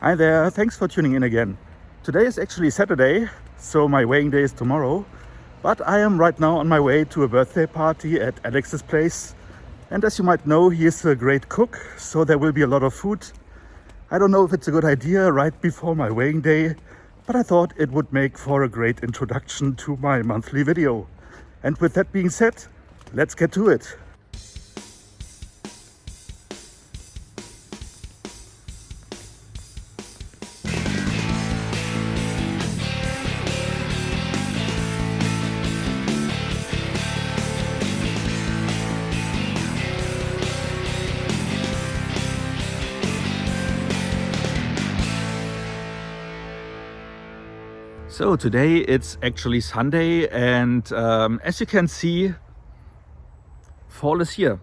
Hi there, thanks for tuning in again. Today is actually Saturday, so my weighing day is tomorrow. But I am right now on my way to a birthday party at Alex's place. And as you might know, he is a great cook, so there will be a lot of food. I don't know if it's a good idea right before my weighing day, but I thought it would make for a great introduction to my monthly video. And with that being said, let's get to it. So today it's actually Sunday, and as you can see, fall is here.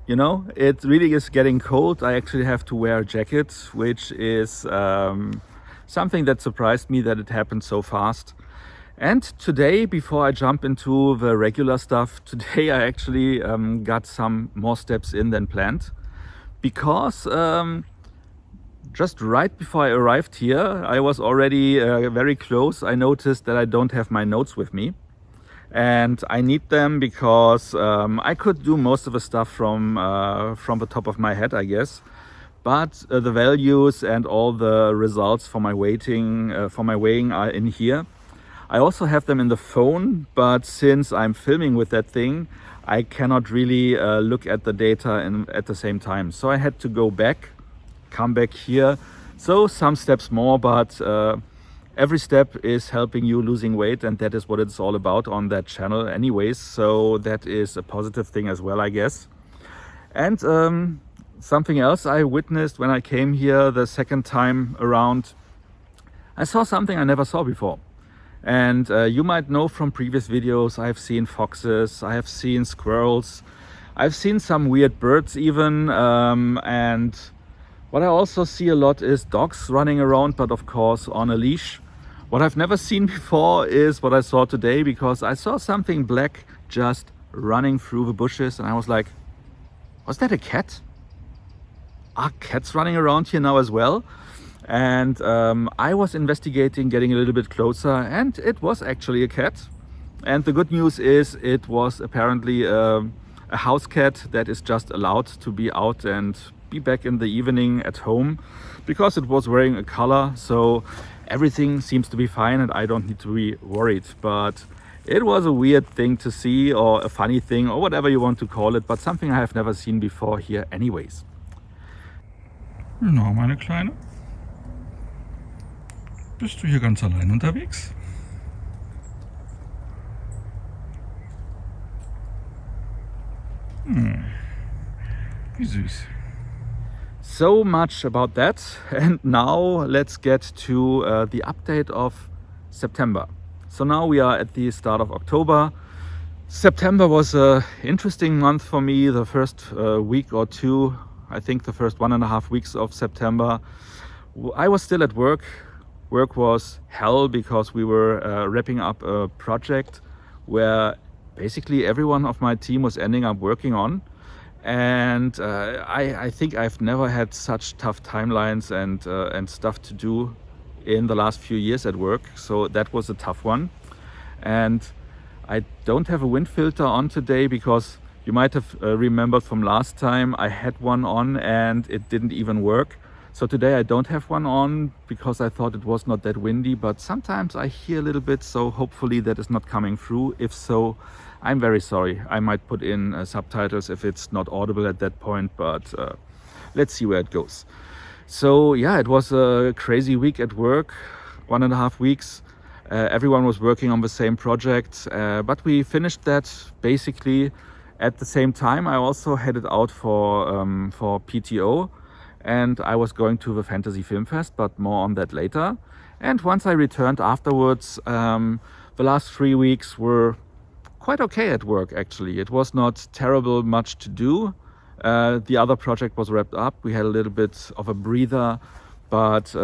You know, it really is getting cold. I actually have to wear a jacket, which is something that surprised me that it happened so fast. And today, before I jump into the regular stuff, today I actually got some more steps in than planned, because just right before I arrived here, I was already very close. I noticed that I don't have my notes with me, and I need them because I could do most of the stuff from the top of my head, I guess. But the values and all the results for my weighing are in here. I also have them in the phone, but since I'm filming with that thing, I cannot really look at the data at the same time. So I had to go back, come back here. So some steps more, but every step is helping you losing weight, and that is what it's all about on that channel anyways. So that is a positive thing as well, I guess. And something else I witnessed when I came here the second time around, I saw something I never saw before. And you might know from previous videos, I've seen foxes, I have seen squirrels, I've seen some weird birds even, and what I also see a lot is dogs running around, but of course on a leash. What I've never seen before is what I saw today, because I saw something black just running through the bushes, and I was like, was that a cat? Are cats running around here now as well? And I was investigating, getting a little bit closer, and it was actually a cat. And the good news is it was apparently a house cat that is just allowed to be out and be back in the evening at home, because it was wearing a collar, so everything seems to be fine and I don't need to be worried. But it was a weird thing to see, or a funny thing, or whatever you want to call it, but something I have never seen before here anyways. Na, meine Kleine? Bist du hier ganz allein unterwegs? Wie süß. So much about that, and now let's get to the update of September. So now we are at the start of October. September was an interesting month for me. The first week or two, I think the first 1.5 weeks of September, I was still at work. Work was hell, because we were wrapping up a project where basically everyone of my team was ending up working on. And I think I've never had such tough timelines and stuff to do in the last few years at work. So that was a tough one. And I don't have a wind filter on today, because you might have remembered from last time I had one on and it didn't even work. So today I don't have one on, because I thought it was not that windy, but sometimes I hear a little bit, so hopefully that is not coming through. If so, I'm very sorry. I might put in subtitles if it's not audible at that point, but let's see where it goes. So yeah, it was a crazy week at work, 1.5 weeks. Everyone was working on the same project, but we finished that basically at the same time. I also headed out for PTO, and I was going to the Fantasy FilmFest, but more on that later. And once I returned afterwards, the last 3 weeks were quite okay at work, actually. It was not terrible much to do. The other project was wrapped up. We had a little bit of a breather, but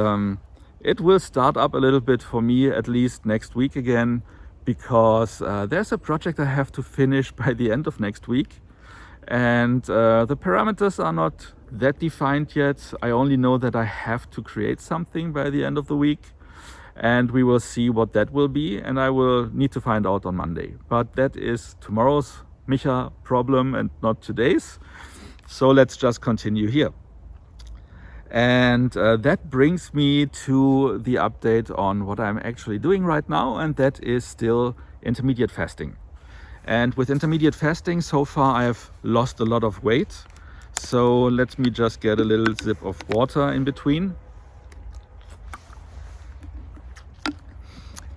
it will start up a little bit for me, at least next week again, because there's a project I have to finish by the end of next week. And the parameters are not that defined yet. I only know that I have to create something by the end of the week, and we will see what that will be, and I will need to find out on Monday. But that is tomorrow's Micha problem and not today's. So let's just continue here. And that brings me to the update on what I'm actually doing right now, and that is still intermediate fasting. And with intermediate fasting, so far I have lost a lot of weight. So let me just get a little sip of water in between.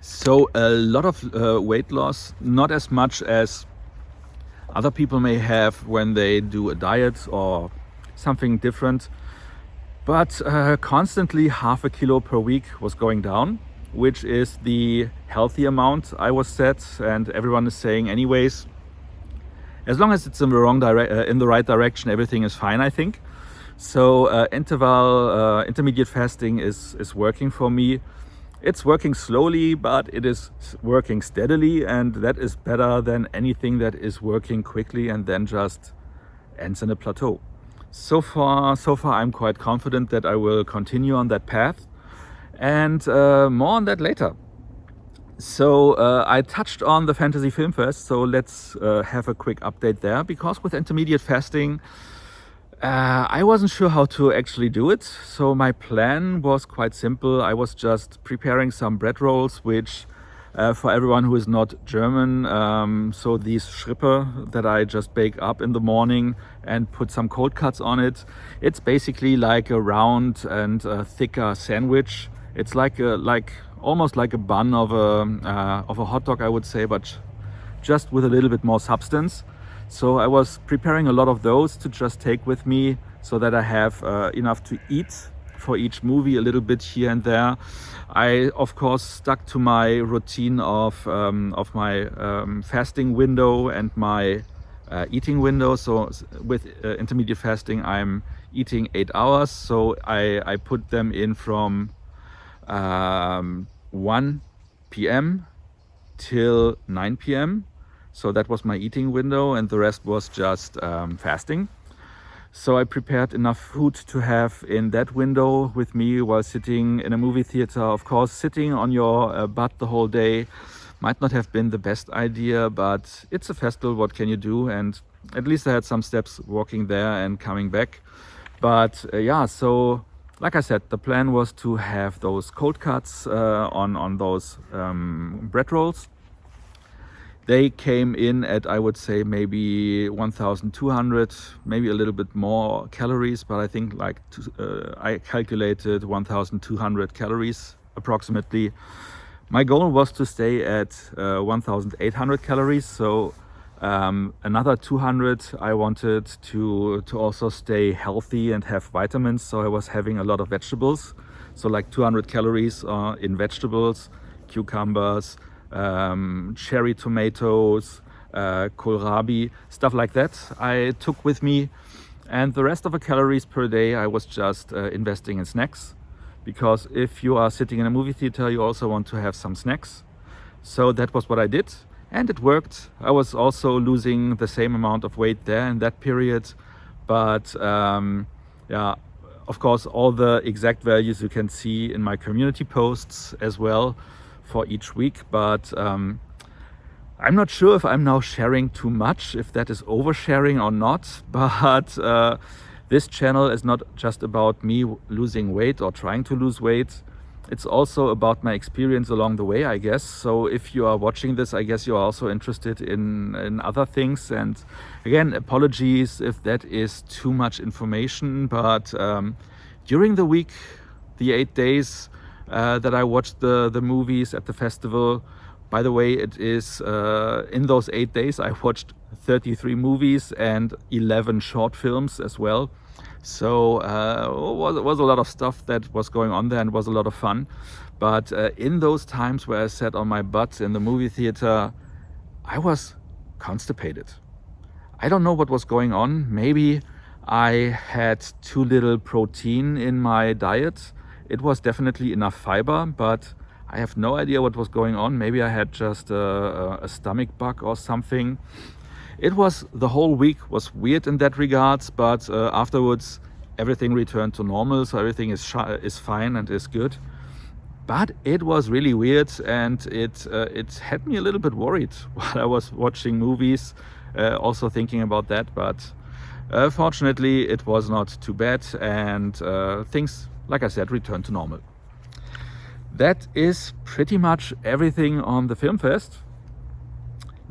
So a lot of weight loss, not as much as other people may have when they do a diet or something different. But constantly half a kilo per week was going down, which is the healthy amount I was set, and everyone is saying anyways, as long as it's in the right direction, everything is fine, I think. So intermediate fasting is working for me. It's working slowly, but it is working steadily, and that is better than anything that is working quickly and then just ends in a plateau. So far I'm quite confident that I will continue on that path, and more on that later. So I touched on the Fantasy FilmFest, so let's have a quick update there, because with intermediate fasting I wasn't sure how to actually do it. So my plan was quite simple. I was just preparing some bread rolls, which for everyone who is not German, so these Schrippe that I just bake up in the morning and put some cold cuts on it. It's basically like a round and thicker sandwich. It's almost like a bun of a hot dog, I would say, but just with a little bit more substance. So I was preparing a lot of those to just take with me, so that I have enough to eat for each movie, a little bit here and there. I of course stuck to my routine of my fasting window and my eating window. So with intermediate fasting, I'm eating 8 hours. So I put them in from 1 p.m. till 9 p.m. So that was my eating window, and the rest was just fasting. So I prepared enough food to have in that window with me while sitting in a movie theater. Of course, sitting on your butt the whole day might not have been the best idea, but it's a festival, what can you do? And at least I had some steps walking there and coming back. But yeah, so like I said, the plan was to have those cold cuts on those bread rolls. They came in at, I would say, maybe 1,200, maybe a little bit more calories, but I think I calculated 1,200 calories approximately. My goal was to stay at 1,800 calories, so another 200 I wanted to also stay healthy and have vitamins, so I was having a lot of vegetables, so like 200 calories in vegetables, cucumbers, cherry tomatoes, kohlrabi, stuff like that I took with me. And the rest of the calories per day I was just investing in snacks, because if you are sitting in a movie theater, you also want to have some snacks. So that was what I did, and it worked. I was also losing the same amount of weight there in that period, but yeah, of course all the exact values you can see in my community posts as well for each week. But I'm not sure if I'm now sharing too much, if that is oversharing or not, but this channel is not just about me losing weight or trying to lose weight. It's also about my experience along the way, I guess. So if you are watching this, I guess you are also interested in other things. And again, apologies if that is too much information, but during the week, the 8 days that I watched the movies at the festival. By the way, it is in those 8 days I watched 33 movies and 11 short films as well. So it was a lot of stuff that was going on there, and was a lot of fun. But in those times where I sat on my butt in the movie theater, I was constipated. I don't know what was going on. Maybe I had too little protein in my diet. It was definitely enough fiber, but I have no idea what was going on. Maybe I had just a stomach bug or something. The whole week was weird in that regards, but afterwards everything returned to normal, so everything is fine and is good. But it was really weird, and it had me a little bit worried while I was watching movies, also thinking about that. But fortunately, it was not too bad, and things, like I said, returned to normal. That is pretty much everything on the FilmFest.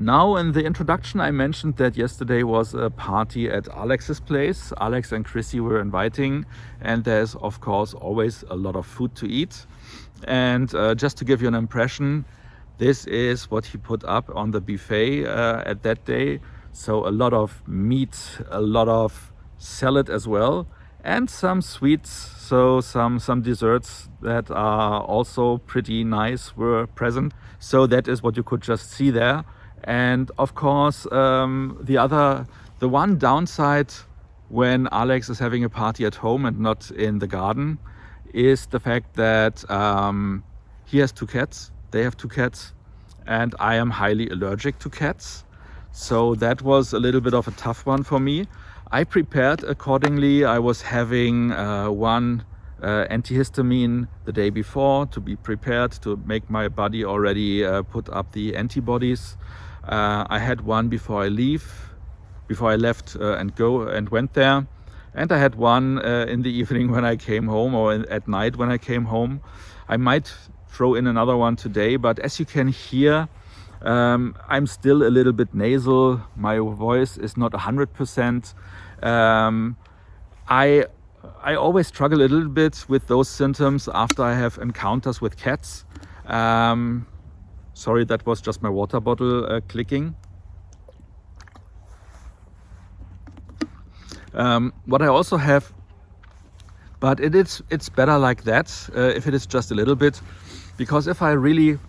Now, in the introduction, I mentioned that yesterday was a party at Alex's place. Alex and Chrissy were inviting, and there's of course always a lot of food to eat. And just to give you an impression, this is what he put up on the buffet at that day. So a lot of meat, a lot of salad as well, and some sweets. So some desserts that are also pretty nice were present. So that is what you could just see there. And of course, the one downside when Alex is having a party at home and not in the garden is the fact that he has 2 cats, they have 2 cats, and I am highly allergic to cats. So that was a little bit of a tough one for me. I prepared accordingly. I was having one antihistamine the day before to be prepared to make my body already put up the antibodies. I had one before I left and went there, and I had one in the evening when I came home, or at night when I came home. I might throw in another one today, but as you can hear, I'm still a little bit nasal. My voice is not 100%. I always struggle a little bit with those symptoms after I have encounters with cats. Sorry, that was just my water bottle clicking. What I also have, but it's better like that if it is just a little bit, because if I really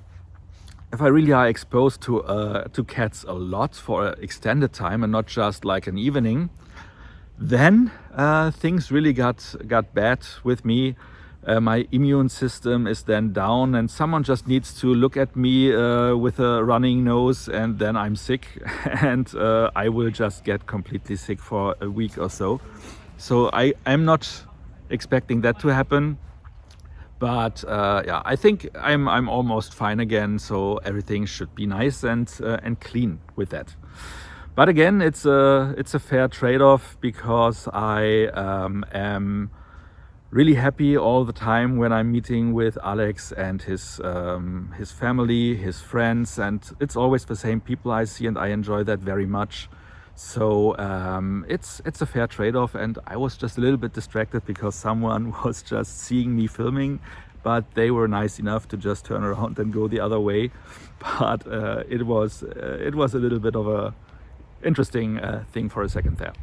are exposed to cats a lot for an extended time and not just like an evening, then things really got bad with me. My immune system is then down, and someone just needs to look at me with a running nose, and then I'm sick, and I will just get completely sick for a week or so. So I'm not expecting that to happen, but yeah, I think I'm almost fine again, so everything should be nice and clean with that. But again, it's a fair trade-off, because I am really happy all the time when I'm meeting with Alex and his family, his friends, and it's always the same people I see, and I enjoy that very much. So it's a fair trade-off, and I was just a little bit distracted because someone was just seeing me filming, but they were nice enough to just turn around and go the other way. But it was a little bit of a interesting thing for a second there.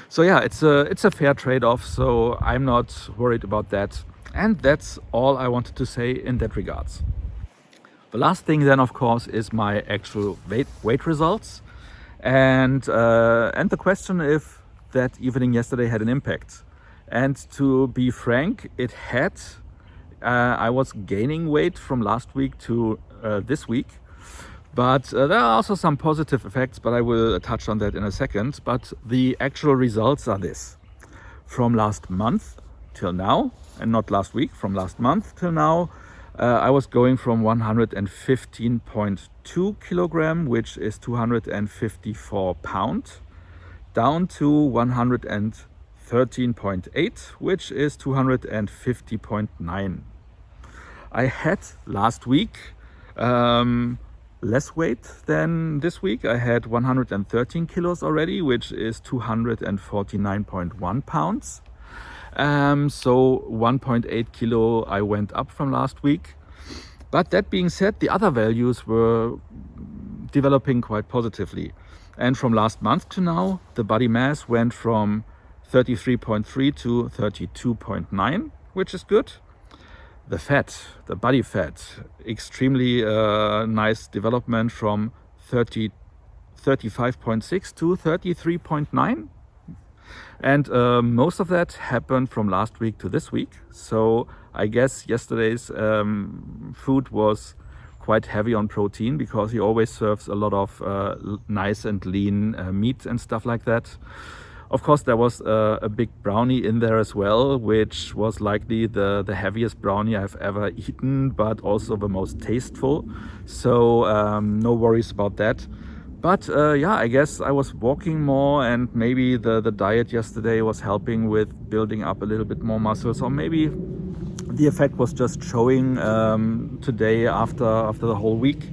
So yeah, it's a fair trade-off, so I'm not worried about that. And that's all I wanted to say in that regards. The last thing then, of course, is my actual weight results, and the question if that evening yesterday had an impact. And to be frank, it had. I was gaining weight from last week to this week. But there are also some positive effects, but I will touch on that in a second. But the actual results are this. From last month till now, and not last week, from last month till now, I was going from 115.2 kilogram, which is 254 pounds, down to 113.8, which is 250.9. I had last week less weight than this week. I had 113 kilos already, which is 249.1 pounds. So 1.8 kilo I went up from last week. But that being said, the other values were developing quite positively. And from last month to now, the body mass went from 33.3 to 32.9, which is good. The fat, the body fat, extremely nice development from 35.6 to 33.9. And most of that happened from last week to this week. So I guess yesterday's food was quite heavy on protein, because he always serves a lot of nice and lean meat and stuff like that. Of course, there was a big brownie in there as well, which was likely the heaviest brownie I've ever eaten, but also the most tasteful. So no worries about that. But yeah, I guess I was walking more, and maybe the diet yesterday was helping with building up a little bit more muscles, or maybe the effect was just showing today after the whole week.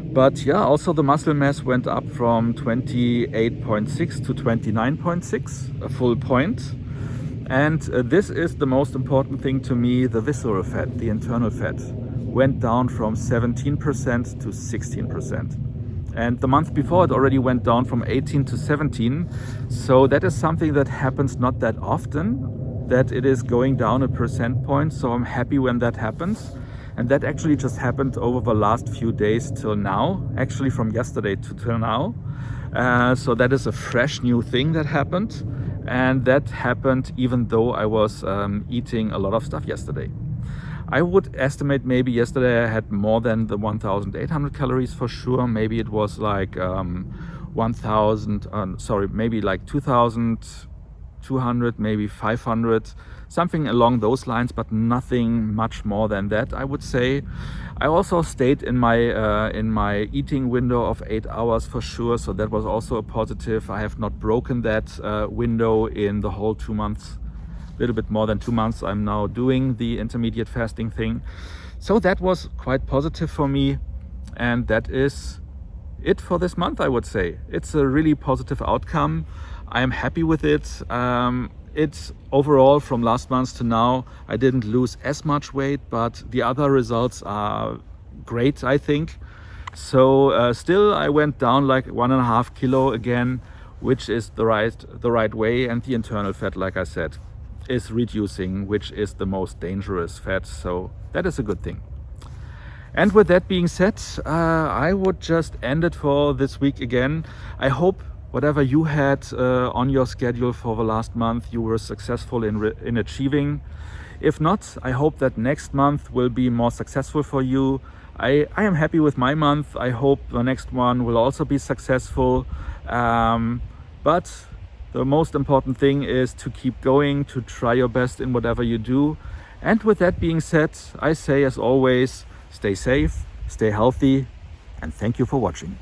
But yeah, also the muscle mass went up from 28.6 to 29.6, a full point. And this is the most important thing to me. The visceral fat, the internal fat, went down from 17% to 16%. And the month before it already went down from 18 to 17. So that is something that happens not that often, that it is going down a percent point. So I'm happy when that happens. And that actually just happened over the last few days till now, actually from yesterday to till now. So that is a fresh new thing that happened. And that happened even though I was eating a lot of stuff yesterday. I would estimate maybe yesterday I had more than the 1,800 calories for sure. Maybe it was like 1,000, maybe like 2,200, maybe 500. Something along those lines, but nothing much more than that, I would say. I also stayed in my eating window of 8 hours for sure, so that was also a positive. I have not broken that window in the whole 2 months, a little bit more than 2 months. I'm now doing the intermediate fasting thing, so that was quite positive for me, and that is it for this month. I would say it's a really positive outcome. I am happy with it. It's overall from last month to now, I didn't lose as much weight, but the other results are great, I think. So still I went down like 1.5 kilo again, which is the right way. And the internal fat, like I said, is reducing, which is the most dangerous fat. So that is a good thing. And with that being said, I would just end it for this week again. I hope whatever you had on your schedule for the last month, you were successful in achieving. If not, I hope that next month will be more successful for you. I am happy with my month. I hope the next one will also be successful. But the most important thing is to keep going, to try your best in whatever you do. And with that being said, I say as always, stay safe, stay healthy, and thank you for watching.